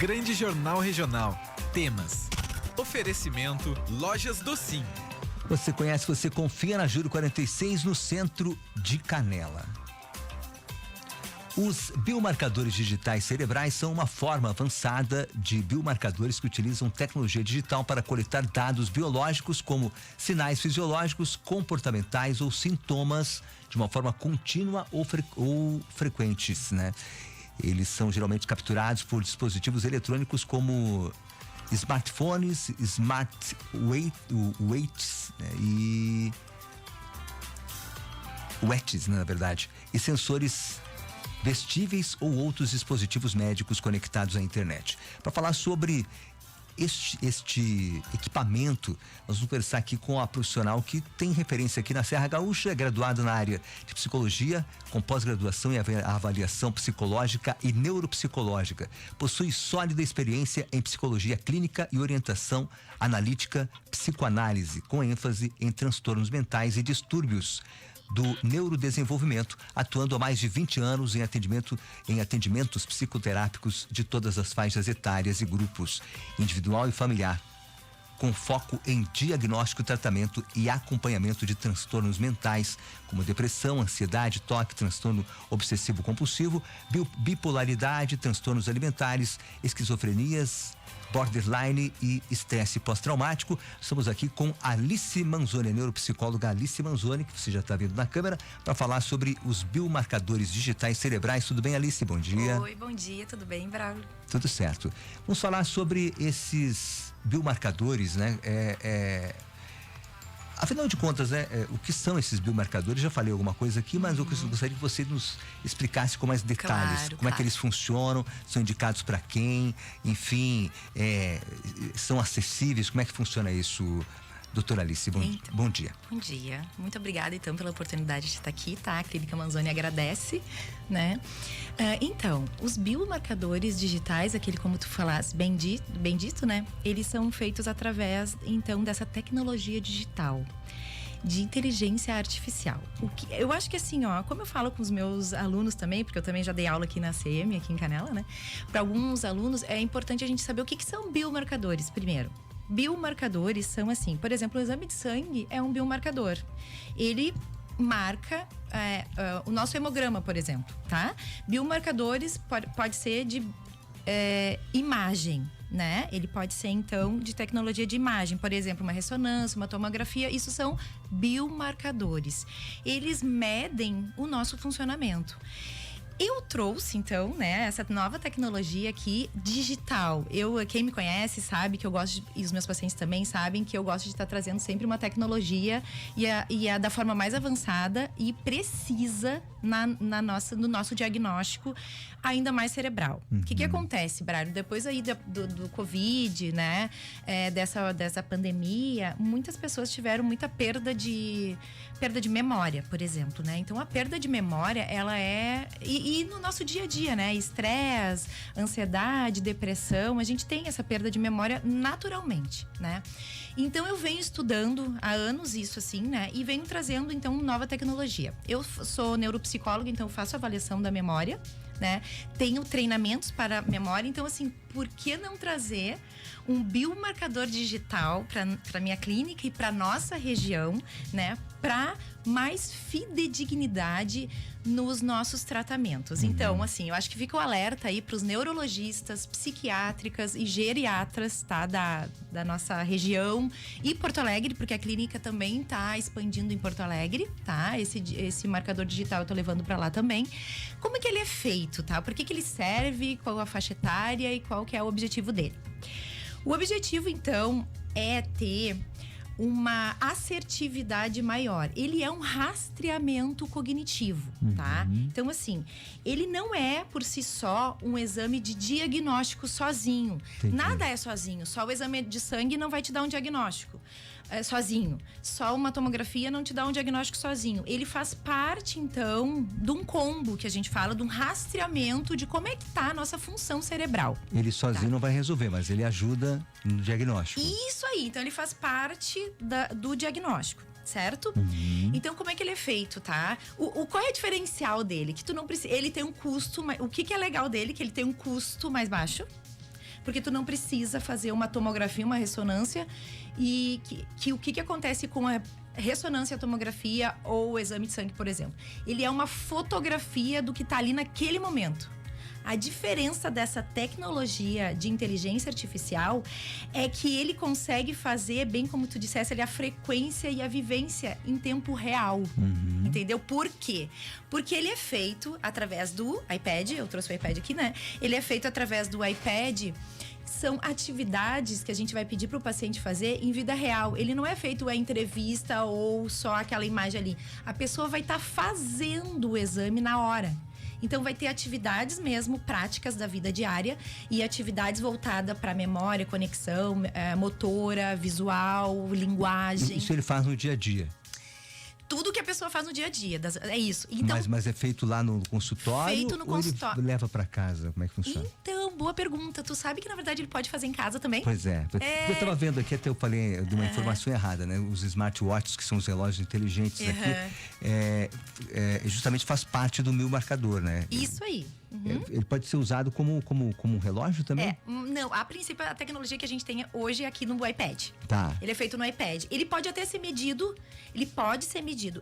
Grande Jornal Regional. Temas. Oferecimento Lojas do Sim. Você conhece, você confia na Júlio 46, no centro de Canela. Os biomarcadores digitais cerebrais são uma forma avançada de biomarcadores que utilizam tecnologia digital para coletar dados biológicos como sinais fisiológicos, comportamentais ou sintomas de uma forma contínua ou frequentes, né? Eles são geralmente capturados por dispositivos eletrônicos como smartphones, weights, né? E wearables, né, na verdade, e sensores vestíveis ou outros dispositivos médicos conectados à internet. Para falar sobre este equipamento, nós vamos conversar aqui com a profissional que tem referência aqui na Serra Gaúcha, é graduada na área de psicologia, com pós-graduação em avaliação psicológica e neuropsicológica. Possui sólida experiência em psicologia clínica e orientação analítica, psicoanálise, com ênfase em transtornos mentais e distúrbios do neurodesenvolvimento, atuando há mais de 20 anos em atendimentos psicoterápicos de todas as faixas etárias e grupos, individual e familiar, com foco em diagnóstico, tratamento e acompanhamento de transtornos mentais, como depressão, ansiedade, toque, transtorno obsessivo-compulsivo, bipolaridade, transtornos alimentares, esquizofrenias, borderline e estresse pós-traumático. Estamos aqui com Alice Manzoni, a neuropsicóloga Alice Manzoni, que você já está vendo na câmera, para falar sobre os biomarcadores digitais cerebrais. Tudo bem, Alice? Bom dia. Oi, bom dia, tudo bem, Braulio? Tudo certo. Vamos falar sobre esses biomarcadores, né? Afinal de contas, né, o que são esses biomarcadores? Já falei alguma coisa aqui, mas eu gostaria que você nos explicasse com mais detalhes. Como é que eles funcionam, são indicados para quem, enfim, são acessíveis, como é que funciona isso, doutora Alice? Bom dia. Bom dia. Muito obrigada, então, pela oportunidade de estar aqui, tá? A Clínica Manzoni agradece, né? Então, os biomarcadores digitais, aquele como tu falaste, bem dito, né? Eles são feitos através, então, dessa tecnologia digital de inteligência artificial. Eu acho que assim, ó, como eu falo com os meus alunos também, porque eu também já dei aula aqui na CM, aqui em Canela, né? Para alguns alunos, é importante a gente saber o que são biomarcadores, primeiro. Biomarcadores são assim, por exemplo, o exame de sangue é um biomarcador. Ele marca o nosso hemograma, por exemplo, tá? Biomarcadores pode ser de imagem, né? Ele pode ser, então, de tecnologia de imagem, por exemplo, uma ressonância, uma tomografia, isso são biomarcadores. Eles medem o nosso funcionamento. Eu trouxe, então, né, essa nova tecnologia aqui, digital. Quem me conhece sabe que eu gosto, e os meus pacientes também sabem que eu gosto de estar trazendo sempre uma tecnologia e a da forma mais avançada e precisa no nosso diagnóstico, ainda mais cerebral. O que acontece, Braulio? Depois aí do Covid, né, dessa pandemia, muitas pessoas tiveram muita perda de memória, por exemplo, né? Então, a perda de memória, ela e no nosso dia a dia, né? Estresse, ansiedade, depressão, a gente tem essa perda de memória naturalmente, né? Então, eu venho estudando há anos isso, assim, né? E venho trazendo, então, nova tecnologia. Eu sou neuropsicóloga, então faço avaliação da memória, né? Tenho treinamentos para memória, então, assim, por que não trazer um biomarcador digital para minha clínica e para nossa região, né? Para mais fidedignidade nos nossos tratamentos. Então, assim, eu acho que fica o alerta aí para os neurologistas, psiquiátricas e geriatras, tá? Da nossa região e Porto Alegre, porque a clínica também tá expandindo em Porto Alegre, tá? Esse marcador digital eu tô levando para lá também. Como é que ele é feito, tá? Por que ele serve, qual a faixa etária e qual que é o objetivo dele? O objetivo, então, é ter uma assertividade maior. Ele é um rastreamento cognitivo, tá? Então, assim, ele não é por si só um exame de diagnóstico sozinho. Entendi. Nada é sozinho. Só o exame de sangue não vai te dar um diagnóstico sozinho. Só uma tomografia não te dá um diagnóstico sozinho. Ele faz parte, então, de um combo que a gente fala, de um rastreamento de como é que tá a nossa função cerebral. Ele sozinho não vai resolver, mas ele ajuda no diagnóstico. Isso aí. Então, ele faz parte do diagnóstico. Certo? Então, como é que ele é feito, tá? Qual é o diferencial dele? Que tu não precisa. Ele tem um custo. O que é legal dele? Que ele tem um custo mais baixo. porque tu não precisa fazer uma tomografia, uma ressonância. E o que acontece com a ressonância, a tomografia ou o exame de sangue, por exemplo? Ele é uma fotografia do que está ali naquele momento. A diferença dessa tecnologia de inteligência artificial é que ele consegue fazer, bem como tu dissesse, ali, a frequência e a vivência em tempo real. Entendeu? Por quê? Porque ele é feito através do iPad. Eu trouxe o iPad aqui, né? Ele é feito através do iPad. São atividades que a gente vai pedir para o paciente fazer em vida real. Ele não é feito a entrevista ou só aquela imagem ali. A pessoa vai estar fazendo o exame na hora. Então, vai ter atividades mesmo, práticas da vida diária e atividades voltadas para memória, conexão, motora, visual, linguagem. Isso ele faz no dia a dia? Tudo que a pessoa faz no dia a dia, é isso. Então, mas é feito lá no consultório? Feito no consultório. Ele leva para casa? Como é que funciona? Então, boa pergunta. Tu sabe que, na verdade, ele pode fazer em casa também? Pois é. Eu estava vendo aqui, até eu falei de uma informação errada, né? Os smartwatches, que são os relógios inteligentes aqui, justamente faz parte do biomarcador, né? Isso aí. Ele pode ser usado como um relógio também? Não, a princípio a tecnologia que a gente tem hoje é aqui no iPad. Tá. Ele é feito no iPad. Ele pode até ser medido,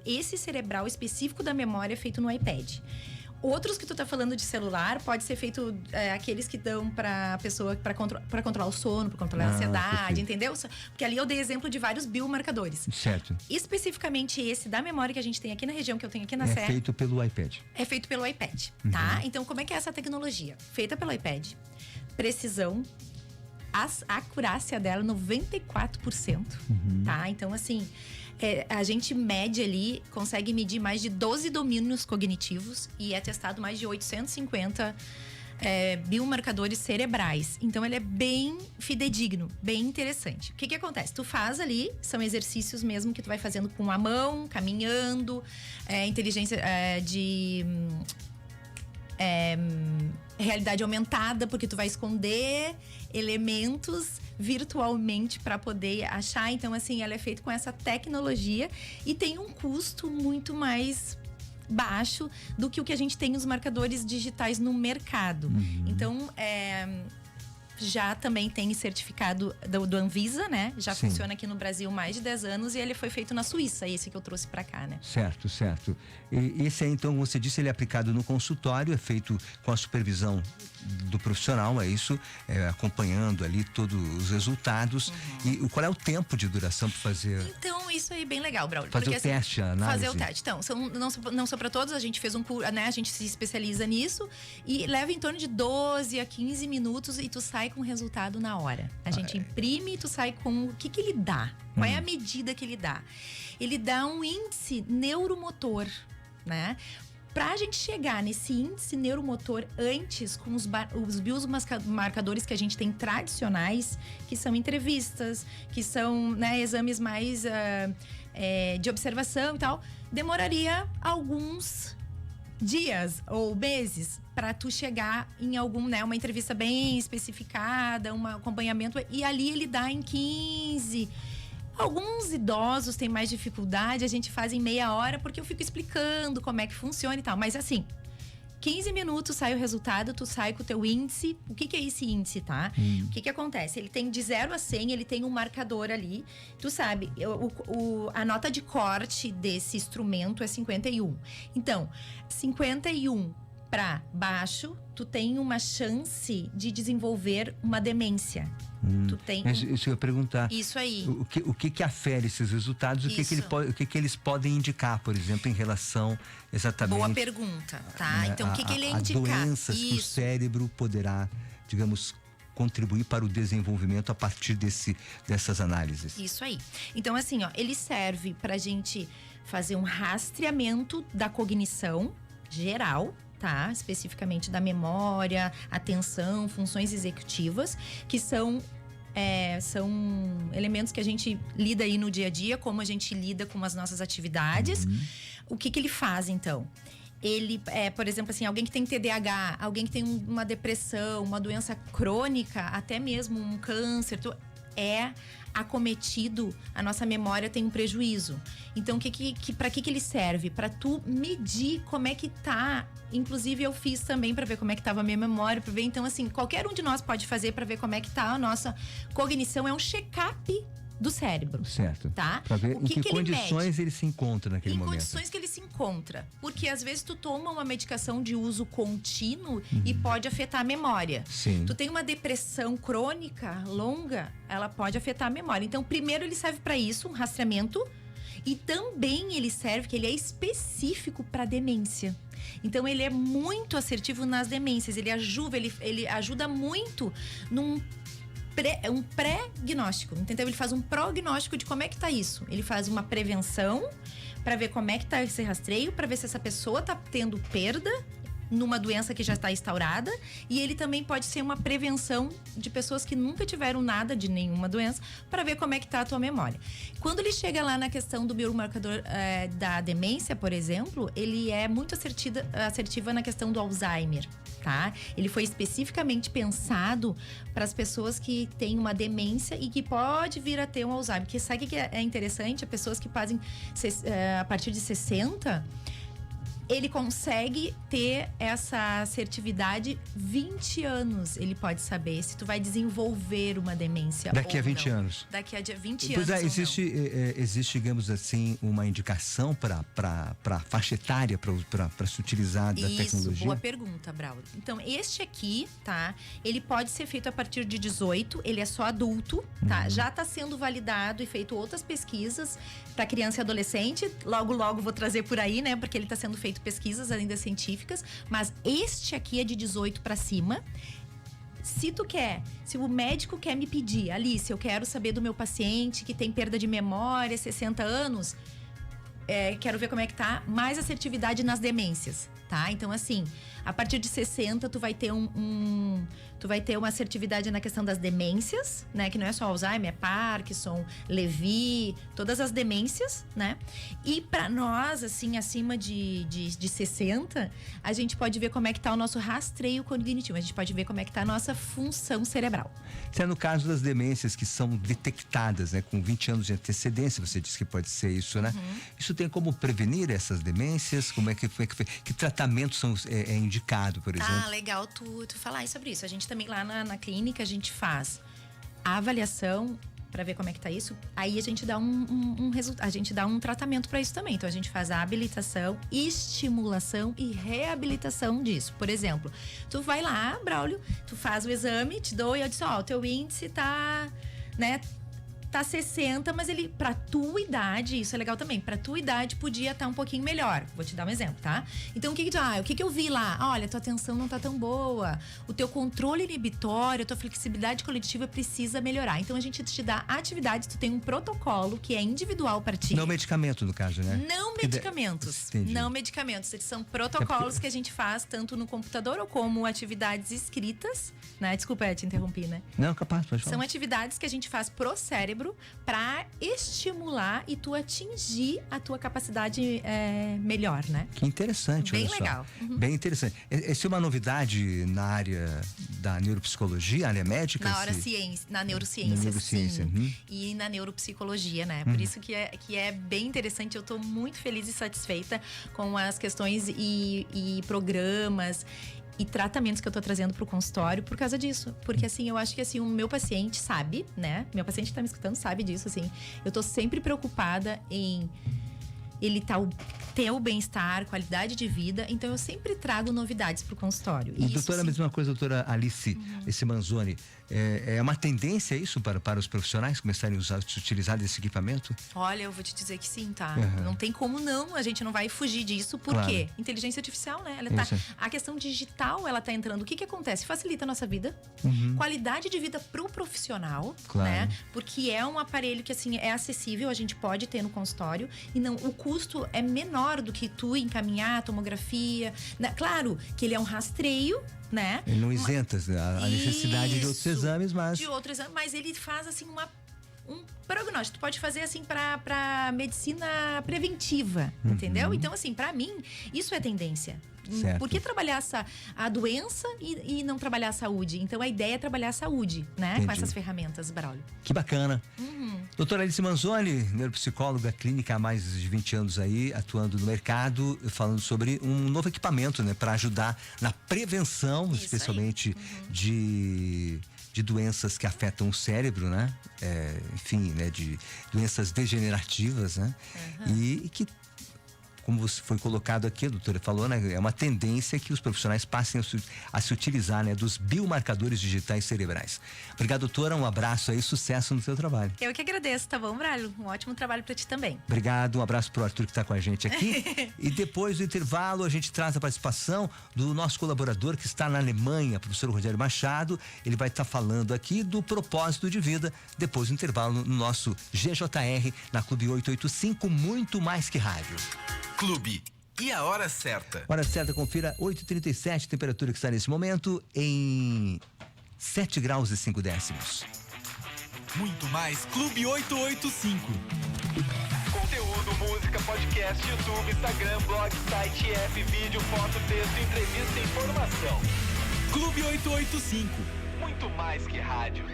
Esse cerebral específico da memória é feito no iPad. Outros que tu tá falando de celular, pode ser feito aqueles que dão pra pessoa pra controlar o sono, pra controlar a ansiedade, perfeito. Entendeu? Porque ali eu dei exemplo de vários biomarcadores. Certo. Especificamente esse da memória que a gente tem aqui na região, que eu tenho aqui na Serra. É feito pelo iPad. É feito pelo iPad, tá? Então, como é que é essa tecnologia? Feita pelo iPad, precisão, a acurácia dela 94%, tá? Então, assim, a gente mede ali, consegue medir mais de 12 domínios cognitivos e é testado mais de 850 biomarcadores cerebrais. Então, ele é bem fidedigno, bem interessante. O que acontece? Tu faz ali, são exercícios mesmo que tu vai fazendo com a mão, caminhando, inteligência de realidade aumentada, porque tu vai esconder elementos virtualmente para poder achar. Então, assim, ela é feita com essa tecnologia e tem um custo muito mais baixo do que o que a gente tem nos marcadores digitais no mercado. Então, já também tem certificado do Anvisa, né? Já Sim. funciona aqui no Brasil há mais de 10 anos e ele foi feito na Suíça, esse que eu trouxe para cá, né? Certo. E esse aí, então, você disse, ele é aplicado no consultório, é feito com a supervisão do profissional, é isso? Acompanhando ali todos os resultados. E qual é o tempo de duração para fazer? Então, isso aí é bem legal, Braulio. Fazer o teste, a análise. Fazer o teste. Então, não são para todos, a gente fez um curso, né? A gente se especializa nisso e leva em torno de 12 a 15 minutos e tu sai com o resultado na hora. A gente imprime e tu sai com o que ele dá. Qual é a medida que ele dá? Ele dá um índice neuromotor, né? Pra gente chegar nesse índice neuromotor antes com os biomarcadores que a gente tem tradicionais, que são entrevistas, que são, né, exames mais de observação e tal, demoraria alguns dias ou meses para tu chegar em uma entrevista bem especificada, um acompanhamento, e ali ele dá em 15. Alguns idosos têm mais dificuldade, a gente faz em meia hora, porque eu fico explicando como é que funciona e tal. Mas assim, 15 minutos sai o resultado, tu sai com o teu índice. O que é esse índice, tá? O que acontece? Ele tem de 0 a 100, ele tem um marcador ali. Tu sabe, a nota de corte desse instrumento é 51. Então, 51 para baixo, tu tem uma chance de desenvolver uma demência. Tu tem... Isso eu ia perguntar. Isso aí. O que afere esses resultados? O que eles podem indicar, por exemplo, em relação exatamente... Boa pergunta, tá? Então, o que ele indica? Doenças que o cérebro poderá, digamos, contribuir para o desenvolvimento a partir dessas análises. Isso aí. Então, assim, ele serve pra gente fazer um rastreamento da cognição geral, tá? Especificamente da memória, atenção, funções executivas, que são elementos que a gente lida aí no dia a dia, como a gente lida com as nossas atividades. O que ele faz, então? Ele, por exemplo, assim, alguém que tem TDAH, alguém que tem uma depressão, uma doença crônica, até mesmo um câncer, é acometido, a nossa memória tem um prejuízo. Então, para que ele serve? Para tu medir como é que tá. Inclusive, eu fiz também para ver como é que tava a minha memória, para ver. Então, assim, qualquer um de nós pode fazer para ver como é que tá a nossa cognição. É um check-up do cérebro. Certo. Tá? Pra ver O em que ele condições mede? ele se encontra naquele Em momento. condições que ele se encontra. Porque às vezes tu toma uma medicação de uso contínuo e pode afetar a memória. Sim. Tu tem uma depressão crônica, longa, ela pode afetar a memória. Então, primeiro ele serve para isso, um rastreamento. E também ele serve, que ele é específico para demência. Então, ele é muito assertivo nas demências. Ele ajuda muito num um pré-gnóstico, entendeu? Ele faz um prognóstico de como é que tá isso. Ele faz uma prevenção para ver como é que tá esse rastreio, para ver se essa pessoa tá tendo perda numa doença que já está instaurada, e ele também pode ser uma prevenção de pessoas que nunca tiveram nada de nenhuma doença, para ver como é que tá a tua memória. Quando ele chega lá na questão do biomarcador da demência, por exemplo, ele é muito assertiva na questão do Alzheimer. Tá? Ele foi especificamente pensado para as pessoas que têm uma demência e que pode vir a ter um Alzheimer. Porque sabe o que é interessante? As pessoas que fazem a partir de 60, ele consegue ter essa assertividade 20 anos. Ele pode saber se tu vai desenvolver uma demência daqui ou a 20 não. anos. Daqui a 20 Pois anos. Existe, digamos assim, uma indicação para a faixa etária para se utilizar da tecnologia? Isso, boa pergunta, Braulio. Então, este aqui, tá? Ele pode ser feito a partir de 18, ele é só adulto, tá? Já está sendo validado e feito outras pesquisas para criança e adolescente. Logo, logo vou trazer por aí, né? Porque ele está sendo feito pesquisas ainda científicas, mas este aqui é de 18 para cima. Se o médico quer me pedir, Alice, eu quero saber do meu paciente que tem perda de memória, 60 anos, quero ver como é que tá, mais assertividade nas demências, tá? Então, assim, a partir de 60, tu vai ter tu vai ter uma assertividade na questão das demências, né? Que não é só Alzheimer, é Parkinson, Lewy, todas as demências, né? E para nós, assim, acima de 60, a gente pode ver como é que tá o nosso rastreio cognitivo. A gente pode ver como é que tá a nossa função cerebral. Se é no caso das demências que são detectadas, né? Com 20 anos de antecedência, você disse que pode ser isso, né? Isso tem como prevenir essas demências? Que tratamento é indicado, por exemplo? Ah, legal tu falar sobre isso. A gente também lá na clínica, a gente faz a avaliação para ver como é que tá isso. Aí a gente dá um resultado, a gente dá um tratamento para isso também. Então a gente faz a habilitação, estimulação e reabilitação disso. Por exemplo, tu vai lá, Braulio, tu faz o exame, te dou e eu disse, ó, o teu índice tá, né, tá 60, mas ele, pra tua idade, isso é legal também, pra tua idade podia estar um pouquinho melhor. Vou te dar um exemplo, tá? Então, o que eu vi lá? Olha, tua atenção não tá tão boa, o teu controle inibitório, a tua flexibilidade cognitiva precisa melhorar. Então, a gente te dá atividades, tu tem um protocolo que é individual para ti. Não medicamento, no caso, né? Não medicamentos. Entendi. Não medicamentos. Eles são protocolos que a gente faz tanto no computador ou como atividades escritas, né? Desculpa, eu te interrompi, né? Não, capaz, pode falar. São atividades que a gente faz pro cérebro para estimular e tu atingir a tua capacidade melhor, né? Que interessante, Bem olha só. legal. Bem interessante. Essa é uma novidade na área da neuropsicologia, área médica? Na neurociência, na neurociência, sim. E na neuropsicologia, né? Por isso que é bem interessante. Eu tô muito feliz e satisfeita com as questões e programas e tratamentos que eu tô trazendo pro consultório por causa disso. Porque, assim, eu acho que, assim, o meu paciente sabe, né? Meu paciente que tá me escutando sabe disso, assim. Eu tô sempre preocupada em ele ter o bem-estar, qualidade de vida. Então, eu sempre trago novidades pro consultório. E doutora, a mesma coisa, doutora Alice, esse Manzoni, é uma tendência isso para os profissionais começarem a utilizar desse equipamento? Olha, eu vou te dizer que sim, tá? Não tem como não, a gente não vai fugir disso. Por quê? Inteligência artificial, né? A questão digital, ela tá entrando. O que acontece? Facilita a nossa vida. Qualidade de vida pro profissional, né? Porque é um aparelho que, assim, é acessível, a gente pode ter no consultório. E não, o custo é menor do que tu encaminhar a tomografia. Né? Claro que ele é um rastreio, né? Ele não isenta a necessidade de outros exames, mas ele faz, assim, um prognóstico. Tu pode fazer, assim, pra medicina preventiva, entendeu? Então, assim, pra mim, isso é tendência. Certo. Por que trabalhar a doença e não trabalhar a saúde? Então a ideia é trabalhar a saúde, né? Entendi. Com essas ferramentas, Braulio. Que bacana. Doutora Alice Manzoni, neuropsicóloga clínica há mais de 20 anos aí, atuando no mercado, falando sobre um novo equipamento, né, para ajudar na prevenção, Isso especialmente de doenças que afetam o cérebro, né? Enfim, né, de doenças degenerativas, né? E que, como foi colocado aqui, a doutora falou, né? É uma tendência que os profissionais passem a se utilizar, né? Dos biomarcadores digitais cerebrais. Obrigado, doutora. Um abraço aí, sucesso no seu trabalho. Eu que agradeço, tá bom, Braulio? Um ótimo trabalho para ti também. Obrigado, um abraço pro Arthur que está com a gente aqui. E depois do intervalo, a gente traz a participação do nosso colaborador que está na Alemanha, professor Rogério Machado. Ele vai estar falando aqui do propósito de vida. Depois do intervalo, no nosso GJR, na Clube 885, muito mais que rádio. Clube. E a hora certa? Hora certa, confira 8h37, temperatura que está nesse momento em 7 graus e 5 décimos. Muito mais Clube 885. Conteúdo, música, podcast, YouTube, Instagram, blog, site, app, vídeo, foto, texto, entrevista e informação. Clube 885. Muito mais que rádio.